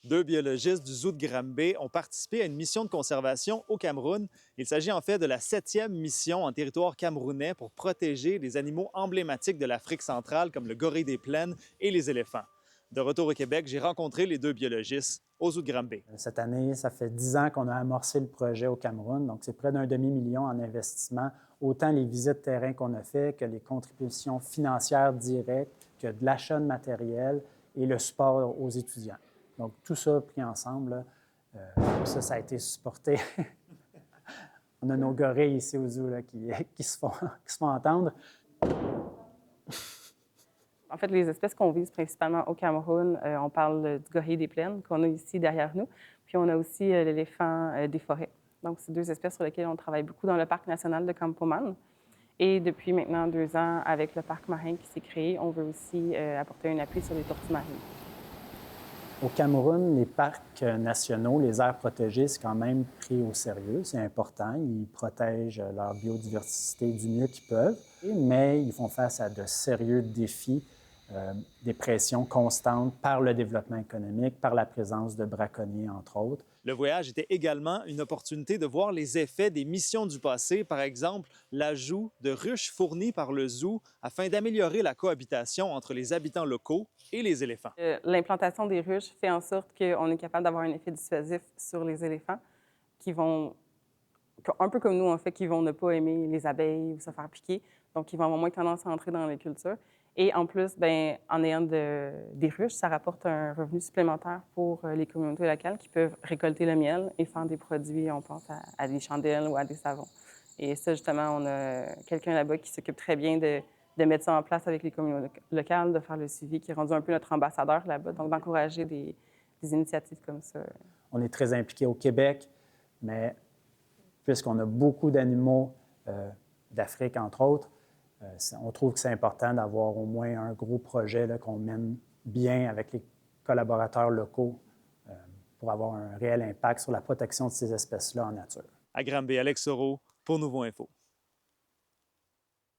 Deux biologistes du zoo de Granby ont participé à une mission de conservation au Cameroun. Il s'agit en fait de la 7e mission en territoire camerounais pour protéger les animaux emblématiques de l'Afrique centrale comme le gorille des plaines et les éléphants. De retour au Québec, j'ai rencontré les deux biologistes au zoo de Granby. Cette année, ça fait 10 ans qu'on a amorcé le projet au Cameroun, donc c'est près d'un demi-million en investissement, autant les visites terrain qu'on a fait que les contributions financières directes, que de l'achat de matériel et le support aux étudiants. Donc tout ça pris ensemble, ça a été supporté. On a nos gorilles ici au zoo là, qui se font entendre. En fait, les espèces qu'on vise principalement au Cameroun, on parle du gorille des plaines qu'on a ici derrière nous, puis on a aussi l'éléphant des forêts. Donc, c'est deux espèces sur lesquelles on travaille beaucoup dans le parc national de Campoman. Et depuis maintenant 2 ans, avec le parc marin qui s'est créé, on veut aussi apporter un appui sur les tortues marines. Au Cameroun, les parcs nationaux, les aires protégées, c'est quand même pris au sérieux. C'est important. Ils protègent leur biodiversité du mieux qu'ils peuvent, mais ils font face à de sérieux défis, des pressions constantes par le développement économique, par la présence de braconniers, entre autres. Le voyage était également une opportunité de voir les effets des missions du passé, par exemple l'ajout de ruches fournies par le zoo afin d'améliorer la cohabitation entre les habitants locaux et les éléphants. L'implantation des ruches fait en sorte qu'on est capable d'avoir un effet dissuasif sur les éléphants qui vont, un peu comme nous en fait, qui vont ne pas aimer les abeilles ou se faire piquer. Donc, ils vont avoir moins tendance à entrer dans les cultures. Et en plus, bien, en ayant des ruches, ça rapporte un revenu supplémentaire pour les communautés locales qui peuvent récolter le miel et faire des produits, on pense à des chandelles ou à des savons. Et ça, justement, on a quelqu'un là-bas qui s'occupe très bien de mettre ça en place avec les communautés locales, de faire le suivi, qui est rendu un peu notre ambassadeur là-bas, donc d'encourager des initiatives comme ça. On est très impliqués au Québec, mais puisqu'on a beaucoup d'animaux d'Afrique, entre autres, on trouve que c'est important d'avoir au moins un gros projet là, qu'on mène bien avec les collaborateurs locaux pour avoir un réel impact sur la protection de ces espèces-là en nature. À Granby, Alex Soro pour Nouveau Info.